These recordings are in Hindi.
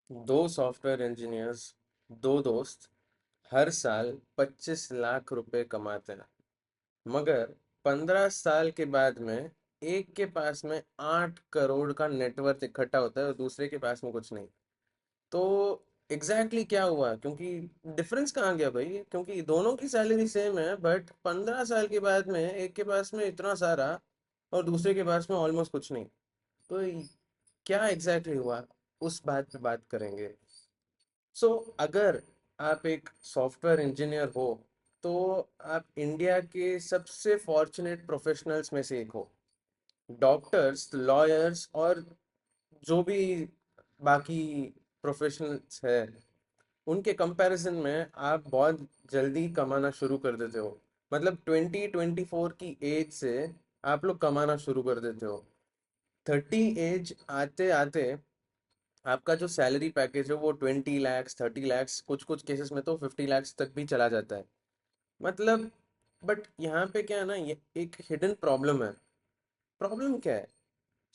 दो सॉफ्टवेयर इंजीनियर्स, दो दोस्त, हर साल 25 लाख रुपए कमाते हैं। मगर 15 साल के बाद में एक के पास में 8 करोड़ का नेटवर्थ इकट्ठा होता है और दूसरे के पास में कुछ नहीं। तो एग्जैक्टली exactly क्या हुआ? क्योंकि डिफरेंस कहाँ गया भाई? क्योंकि दोनों की सैलरी सेम है, बट 15 साल के बाद में एक के पास में इतना सारा और दूसरे के पास में ऑलमोस्ट कुछ नहीं। तो क्या एग्जैक्टली exactly हुआ, उस बात पे बात करेंगे। सो अगर आप एक सॉफ्टवेयर इंजीनियर हो तो आप इंडिया के सबसे फॉर्चुनेट प्रोफेशनल्स में से एक हो। डॉक्टर्स, लॉयर्स और जो भी बाकी प्रोफेशनल्स है, उनके कंपैरिजन में आप बहुत जल्दी कमाना शुरू कर देते हो। मतलब 20-24 की एज से आप लोग कमाना शुरू कर देते हो। 30 एज आते आते आपका जो सैलरी पैकेज है वो 20 लैक्स, 30 लैक्स, कुछ कुछ केसेस में तो 50 लैक्स तक भी चला जाता है। मतलब, बट यहाँ पे क्या है ना, ये एक हिडन प्रॉब्लम है। प्रॉब्लम क्या है?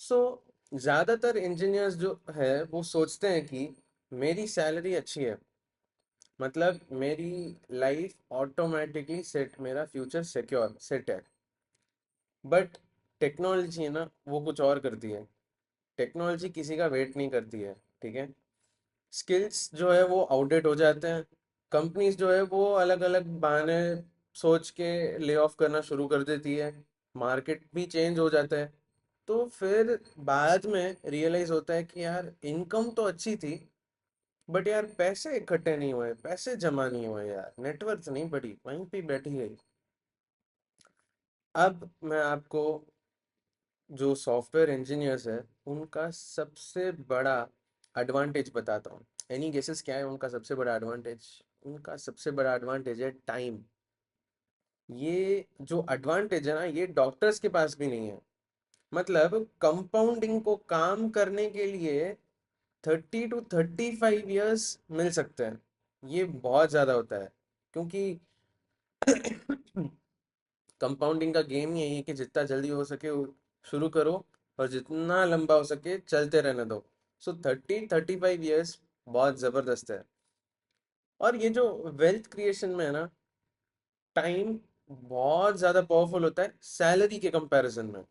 सो ज़्यादातर इंजीनियर्स जो है वो सोचते हैं कि मेरी सैलरी अच्छी है, मतलब मेरी लाइफ ऑटोमेटिकली सेट, मेरा फ्यूचर सिक्योर सेट है। बट टेक्नोलॉजी है ना, वो कुछ और करती है। टेक्नोलॉजी किसी का वेट नहीं करती है, ठीक है। स्किल्स जो है वो आउटडेट हो जाते हैं। कंपनीज जो है वो अलग अलग बहाने सोच के ले ऑफ करना शुरू कर देती है। मार्केट भी चेंज हो जाता है। तो फिर बाद में रियलाइज होता है कि यार इनकम तो अच्छी थी, बट यार पैसे इकट्ठे नहीं हुए, पैसे जमा नहीं हुए, यार नेटवर्थ नहीं बढ़ी, वहीं पे बैठी गई। अब मैं आपको जो सॉफ्टवेयर इंजीनियर्स है उनका सबसे बड़ा एडवांटेज बताता हूँ। एनी गेसेस क्या है उनका सबसे बड़ा एडवांटेज? उनका सबसे बड़ा एडवांटेज है टाइम। ये जो एडवांटेज है ना, ये डॉक्टर्स के पास भी नहीं है। मतलब कंपाउंडिंग को काम करने के लिए 30 to 35 years मिल सकते हैं। ये बहुत ज़्यादा होता है, क्योंकि कंपाउंडिंग का गेम ही यही है कि जितना जल्दी हो सके शुरू करो और जितना लंबा हो सके चलते रहने दो। सो 30-35 years बहुत ज़बरदस्त है। और ये जो वेल्थ क्रिएशन में है ना, टाइम बहुत ज़्यादा पावरफुल होता है सैलरी के कंपैरिजन में।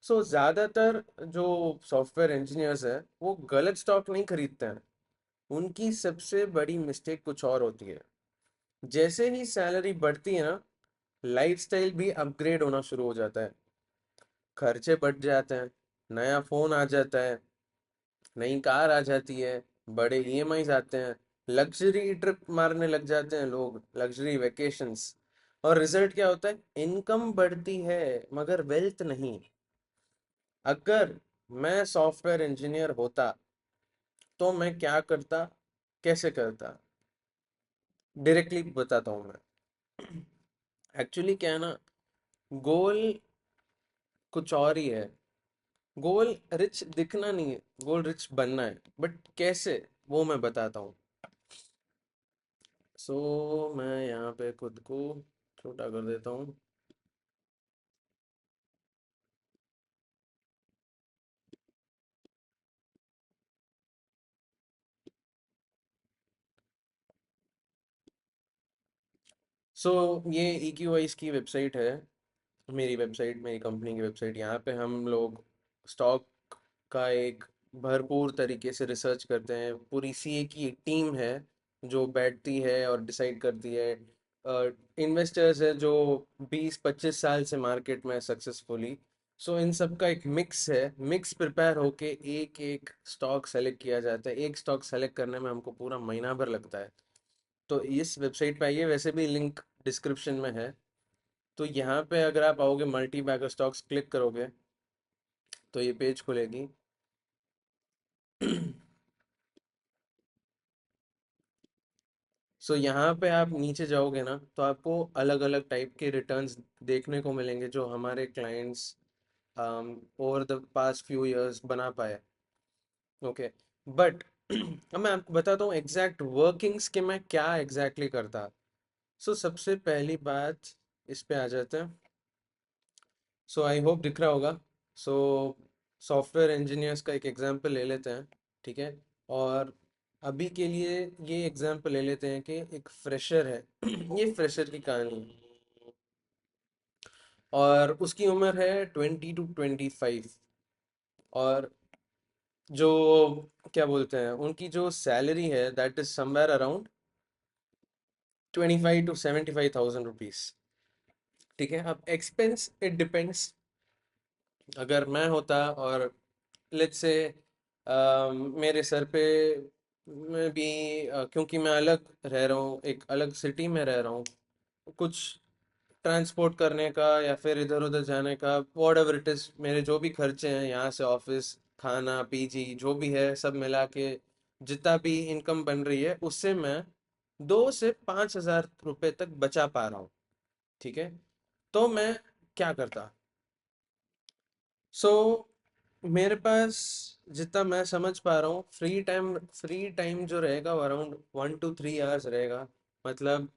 सो ज़्यादातर जो सॉफ्टवेयर इंजीनियर्स है वो गलत स्टॉक नहीं खरीदते हैं। उनकी सबसे बड़ी मिस्टेक कुछ और होती है। जैसे ही सैलरी बढ़ती है ना, लाइफस्टाइल भी अपग्रेड होना शुरू हो जाता है। खर्चे बढ़ जाते हैं, नया फोन आ जाता है, नई कार आ जाती है, बड़े ईएमआईज आते हैं, लग्जरी ट्रिप मारने लग जाते हैं लोग, लग्जरी वेकेशंस। और रिजल्ट क्या होता है? इनकम बढ़ती है मगर वेल्थ नहीं। अगर मैं सॉफ्टवेयर इंजीनियर होता तो मैं क्या करता, कैसे करता? डायरेक्टली बताता हूँ मैं। एक्चुअली क्या है ना, गोल कुछ और ही है। गोल रिच दिखना नहीं है, गोल रिच बनना है। बट कैसे, वो मैं बताता हूँ। सो मैं यहाँ पे खुद को छोटा कर देता हूँ। सो ये EQWise की वेबसाइट है, मेरी वेबसाइट, मेरी कंपनी की वेबसाइट। यहाँ पे हम लोग स्टॉक का एक भरपूर तरीके से रिसर्च करते हैं। पूरी सीए की एक टीम है जो बैठती है और डिसाइड करती है। इन्वेस्टर्स है जो 20-25 साल से मार्केट में सक्सेसफुली। सो इन सब का एक मिक्स है, मिक्स प्रिपेयर होके एक एक स्टॉक सेलेक्ट किया जाता है। एक स्टॉक सेलेक्ट करने में हमको पूरा महीना भर लगता है। तो इस वेबसाइट पे आइए, वैसे भी लिंक डिस्क्रिप्शन में है। तो यहाँ पे अगर आप आओगे, मल्टी बैगर स्टॉक्स क्लिक करोगे तो ये पेज खुलेगी। सो यहाँ पे आप नीचे जाओगे ना तो आपको अलग अलग टाइप के रिटर्न्स देखने को मिलेंगे जो हमारे clients over the past few years बना पाए। ओके, बट अब मैं आपको बताता हूँ एग्जैक्ट वर्किंग्स के मैं क्या एग्जैक्टली करता। सो सबसे पहली बात, इस पे आ जाते हैं। सो आई होप दिख रहा होगा। सो सॉफ्टवेयर इंजीनियर्स का एक एग्जांपल ले लेते हैं, ठीक है। और अभी के लिए ये एग्जांपल ले लेते हैं कि एक फ्रेशर है। ये फ्रेशर की कहानी है और उसकी उम्र है 20 to 25। और जो क्या बोलते हैं, उनकी जो सैलरी है that is somewhere around 25 to 75,000 rupees. ठीक है, अब एक्सपेंस इट डिपेंड्स। अगर मैं होता और लेट्स से मेरे सर पे मैं भी क्योंकि मैं अलग रह रहा हूँ, एक अलग सिटी में रह रहा हूँ, कुछ ट्रांसपोर्ट करने का या फिर इधर उधर जाने का वॉट एवर इट इज़, मेरे जो भी खर्चे हैं यहाँ से ऑफिस, खाना पीजी जो भी है सब मिला के जितना भी इनकम बन रही है उससे मैं 2 से 5 हज़ार रुपये तक बचा पा रहा हूँ। ठीक है, तो मैं क्या करता। सो मेरे पास जितना मैं समझ पा रहा हूँ फ्री टाइम जो रहेगा वो अराउंड 1 to 3 आवर्स रहेगा। मतलब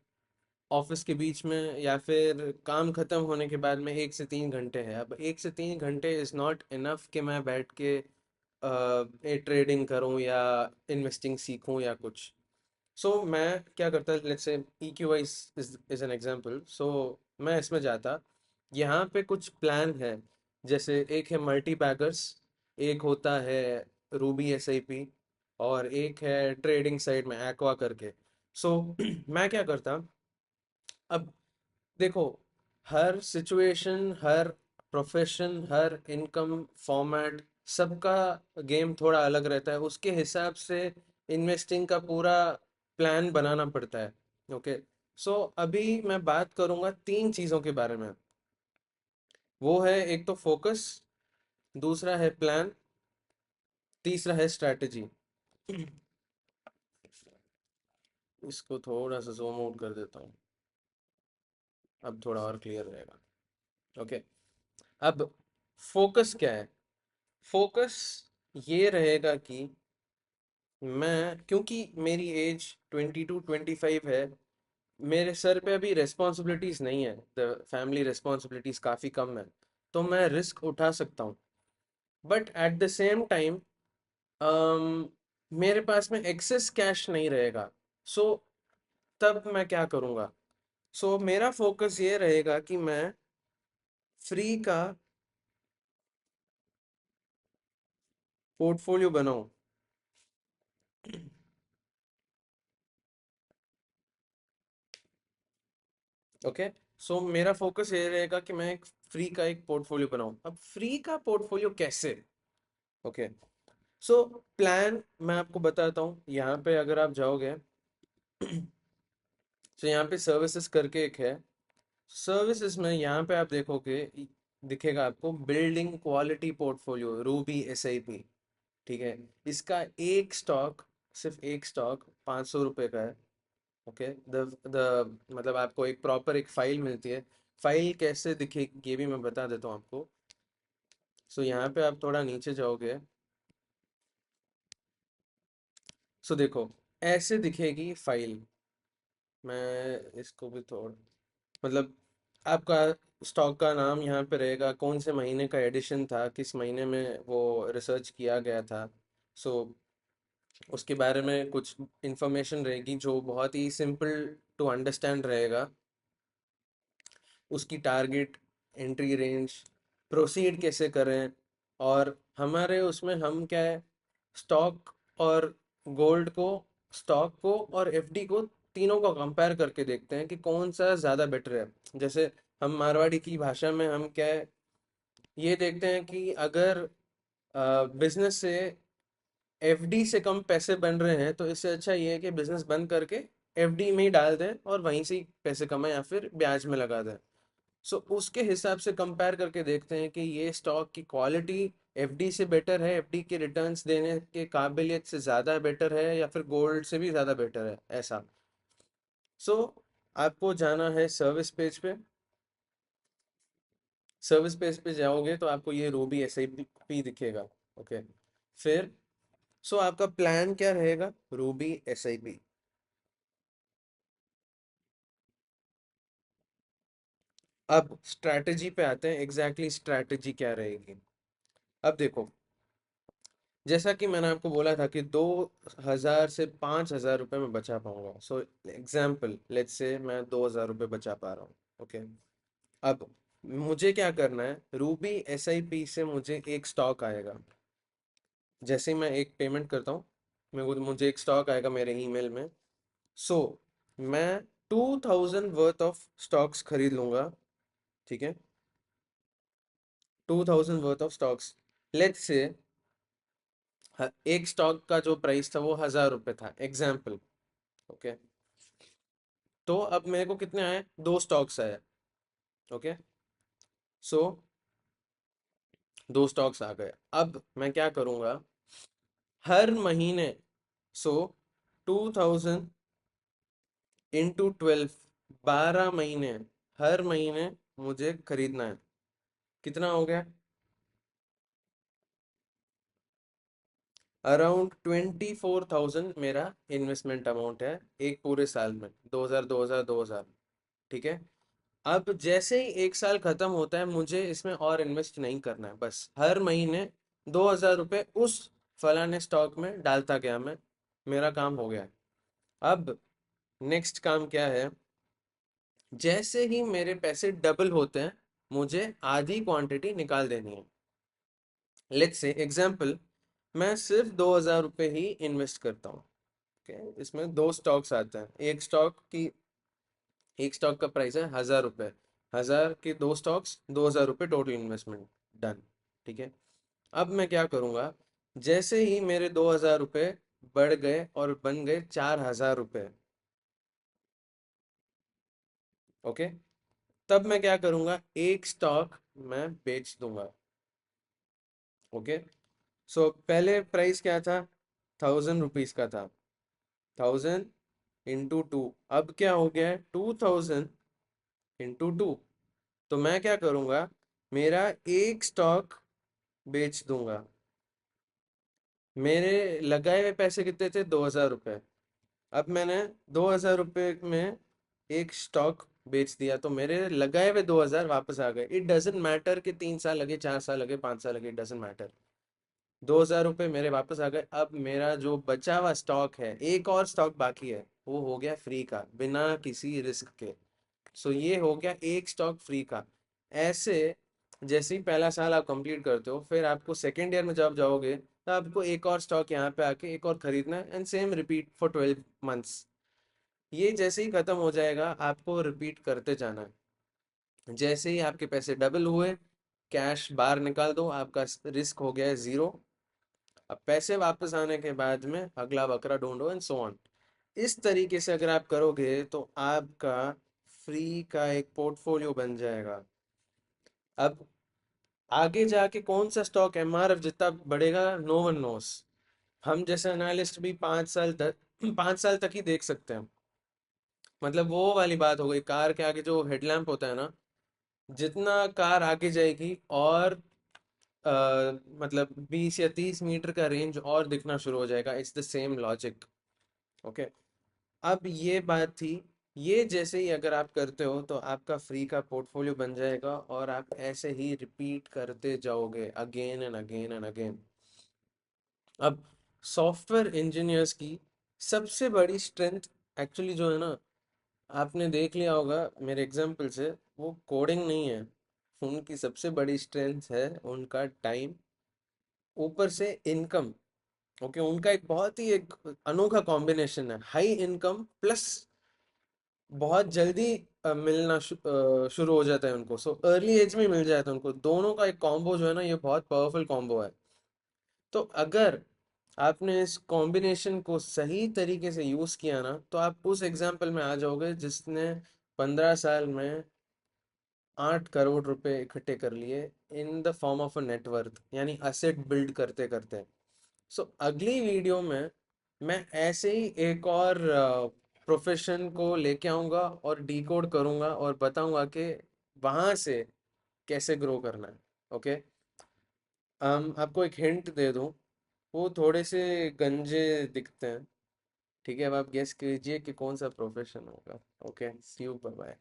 ऑफिस के बीच में या फिर काम खत्म होने के बाद में 1 से 3 घंटे है। अब 1 से 3 घंटे इज नॉट इनफ कि मैं बैठ के ट्रेडिंग करूं या इन्वेस्टिंग सीखूं या कुछ। सो मैं क्या करता, लेट्स से EQI is an example. So मैं इसमें जाता, यहाँ पे कुछ प्लान है। जैसे एक है मल्टी बैगर्स, एक होता है रूबी SIP, और एक है ट्रेडिंग साइड में एक्वा करके। सो मैं क्या करता, अब देखो, हर सिचुएशन, हर प्रोफेशन, हर इनकम फॉर्मेट, सबका गेम थोड़ा अलग रहता है। उसके हिसाब से इन्वेस्टिंग का पूरा प्लान बनाना पड़ता है। ओके, सो अभी मैं बात करूंगा 3 चीज़ों के बारे में। वो है, एक तो फोकस, दूसरा है प्लान, तीसरा है स्ट्रैटेजी। इसको थोड़ा सा जूम आउट कर देता हूँ, अब थोड़ा और क्लियर रहेगा। ओके, अब फोकस क्या है। फोकस ये रहेगा कि मैं, क्योंकि मेरी एज 22 to 25 है, मेरे सर पे अभी रिस्पॉन्सिबिलिटीज नहीं है, फैमिली रिस्पॉन्सिबिलिटीज काफ़ी कम है, तो मैं रिस्क उठा सकता हूँ। But at the same time मेरे पास में एक्सेस कैश नहीं रहेगा। सो तब मैं क्या करूँगा। सो मेरा फोकस ये रहेगा कि मैं फ्री का पोर्टफोलियो बनाऊं। ओके, सो मेरा फोकस ये रहेगा कि मैं एक फ्री का एक पोर्टफोलियो बनाऊं। अब फ्री का पोर्टफोलियो कैसे। ओके, सो प्लान मैं आपको बताता हूँ। यहाँ पे अगर आप जाओगे तो यहाँ पे सर्विसेज करके एक है। सर्विसेज में यहाँ पे आप देखोगे, दिखेगा आपको building quality portfolio Ruby SIP। ठीक है, इसका एक स्टॉक, सिर्फ एक स्टॉक 500 रुपये का है। ओके, द मतलब आपको एक प्रॉपर एक फाइल मिलती है। फाइल कैसे दिखेगी ये भी मैं बता देता हूँ आपको। सो यहाँ पे आप थोड़ा नीचे जाओगे, सो देखो ऐसे दिखेगी फाइल। मैं इसको भी थोड़ा, मतलब आपका स्टॉक का नाम यहाँ पे रहेगा, कौन से महीने का एडिशन था, किस महीने में वो रिसर्च किया गया था। सो उसके बारे में कुछ इंफॉर्मेशन रहेगी जो बहुत ही सिंपल टू अंडरस्टैंड रहेगा। उसकी टारगेट, एंट्री रेंज, प्रोसीड कैसे करें, और हमारे उसमें हम क्या है, स्टॉक और गोल्ड को, स्टॉक को और FD को, तीनों को कंपेयर करके देखते हैं कि कौन सा ज़्यादा बेटर है। जैसे हम मारवाड़ी की भाषा में हम क्या है, ये देखते हैं कि अगर बिजनेस से FD से कम पैसे बन रहे हैं तो इससे अच्छा ये है कि बिजनेस बंद करके FD में ही डाल दें और वहीं से ही पैसे कमाएं या फिर ब्याज में लगा दें। सो उसके हिसाब से कंपेयर करके देखते हैं कि ये स्टॉक की क्वालिटी FD से बेटर है, FD के रिटर्न्स देने के काबिलियत से ज़्यादा बेटर है या फिर गोल्ड से भी ज़्यादा बेटर है, ऐसा। सो आपको जाना है सर्विस पेज पे। सर्विस पेज पे जाओगे तो आपको ये रूबी SIP दिखेगा। ओके, फिर सो आपका प्लान क्या रहेगा, रूबी SIP। अब स्ट्रैटेजी पे आते हैं, एग्जैक्टली स्ट्रैटेजी क्या रहेगी। अब देखो, जैसा कि मैंने आपको बोला था कि 2,000 से 5,000 रुपये में बचा पाऊंगा। सो एग्जाम्पल लेट्स से मैं 2,000 रुपये बचा पा रहा हूँ। ओके। अब मुझे क्या करना है, रूबी एसआईपी से मुझे एक स्टॉक आएगा। जैसे ही मैं एक पेमेंट करता हूँ, मुझे एक स्टॉक आएगा मेरे ईमेल में। सो मैं 2,000 वर्थ ऑफ स्टॉक्स खरीद लूंगा। ठीक है, 2,000 worth of stocks. Let's say एक स्टॉक का जो प्राइस था वो 1,000 रुपये था, एग्जाम्पल। ओके। तो अब मेरे को कितने आए, दो स्टॉक्स आए। ओके। सो दो स्टॉक्स आ गए। अब मैं क्या करूंगा, हर महीने, सो 2,000 इंटू 12, 12 महीने, हर महीने मुझे खरीदना है। कितना हो गया, अराउंड 24,000 मेरा इन्वेस्टमेंट अमाउंट है एक पूरे साल में, 2,000 2,000 2,000। ठीक है। अब जैसे ही एक साल खत्म होता है, मुझे इसमें और इन्वेस्ट नहीं करना है, बस हर महीने 2,000 रुपये उस फलाने स्टॉक में डालता गया मैं, मेरा काम हो गया है। अब नेक्स्ट काम क्या है, जैसे ही मेरे पैसे डबल होते हैं, मुझे आधी क्वांटिटी निकाल देनी है। लेट्स से एग्जाम्पल, मैं सिर्फ 2,000 रुपये ही इन्वेस्ट करता हूँ। ओके। इसमें दो स्टॉक्स आते हैं, एक स्टॉक का प्राइस है 1,000 रुपये। 1,000 के दो स्टॉक्स, 2,000 रुपये टोटल इन्वेस्टमेंट, डन। ठीक है। अब मैं क्या करूँगा, जैसे ही मेरे 2,000 रुपये बढ़ गए और बन गए 4,000 रुपये। ओके। तब मैं क्या करूँगा, एक स्टॉक मैं बेच दूंगा। ओके। सो पहले प्राइस क्या था, 1,000 रुपीज़ का था। 1,000 इंटू 2, अब क्या हो गया है, 2,000 इंटू 2। तो मैं क्या करूँगा, मेरा एक स्टॉक बेच दूंगा। मेरे लगाए हुए पैसे कितने थे, 2,000 रुपये। अब मैंने 2,000 रुपये में एक स्टॉक बेच दिया, तो मेरे लगाए हुए 2,000 वापस आ गए। इट डजेंट मैटर कि 3 साल लगे, 4 साल लगे, 5 साल लगे, इट डजेंट मैटर। 2,000 रुपये मेरे वापस आ गए। अब मेरा जो बचा हुआ स्टॉक है, एक और स्टॉक बाकी है, वो हो गया फ्री का, बिना किसी रिस्क के। सो ये हो गया एक स्टॉक फ्री का। ऐसे जैसे ही पहला साल आप कंप्लीट करते हो, फिर आपको सेकेंड ईयर में जब जाओगे, तो आपको एक और स्टॉक यहाँ पे आके एक और खरीदना है, and same repeat for 12 months. ये जैसे ही खत्म हो जाएगा, आपको रिपीट करते जाना है। जैसे ही आपके पैसे डबल हुए, कैश बाहर निकाल दो, आपका रिस्क हो गया है जीरो। अब पैसे वापस आने के बाद में अगला बकरा ढूंढो, एंड सो ऑन। इस तरीके से अगर आप करोगे, तो आपका फ्री का एक पोर्टफोलियो बन जाएगा। अब आगे जाके कौन सा स्टॉक एमआरएफ जितना बढ़ेगा, नो वन नोस। हम जैसे एनालिस्ट भी 5 साल तक 5 साल तक ही देख सकते हैं। मतलब वो वाली बात हो गई, कार के आगे जो हेडलैम्प होता है ना, जितना कार आगे जाएगी और अ, मतलब 20 या 30 मीटर का रेंज और दिखना शुरू हो जाएगा। It's the same logic. Okay. अब ये बात थी, ये जैसे ही अगर आप करते हो, तो आपका फ्री का पोर्टफोलियो बन जाएगा, और आप ऐसे ही रिपीट करते जाओगे again and again and again. अब सॉफ्टवेयर इंजीनियर्स की सबसे बड़ी स्ट्रेंथ एक्चुअली जो है ना, आपने देख लिया होगा मेरे एग्जाम्पल से, वो कोडिंग नहीं है। उनकी सबसे बड़ी स्ट्रेंथ है उनका टाइम, ऊपर से इनकम। ओके। उनका एक बहुत ही एक अनोखा कॉम्बिनेशन है, हाई इनकम प्लस बहुत जल्दी मिलना शुरू हो जाता है उनको। सो अर्ली एज में मिल जाता है उनको, दोनों का एक कॉम्बो जो है ना, ये बहुत पावरफुल कॉम्बो है। तो अगर आपने इस कॉम्बिनेशन को सही तरीके से यूज किया ना, तो आप उस एग्जाम्पल में आ जाओगे जिसने 15 साल में 8 करोड़ रुपए इकट्ठे कर लिए, in the form of a net worth, यानी असेट बिल्ड करते करते। सो अगली वीडियो में मैं ऐसे ही एक और प्रोफेशन को लेके आऊँगा और डिकोड करूँगा और बताऊँगा कि वहाँ से कैसे ग्रो करना है। ओके। आपको एक हिंट दे दूँ, वो थोड़े से गंजे दिखते हैं। ठीक है, अब आप गेस कीजिए कि कौन सा प्रोफेशन होगा। Okay, see you, bye bye.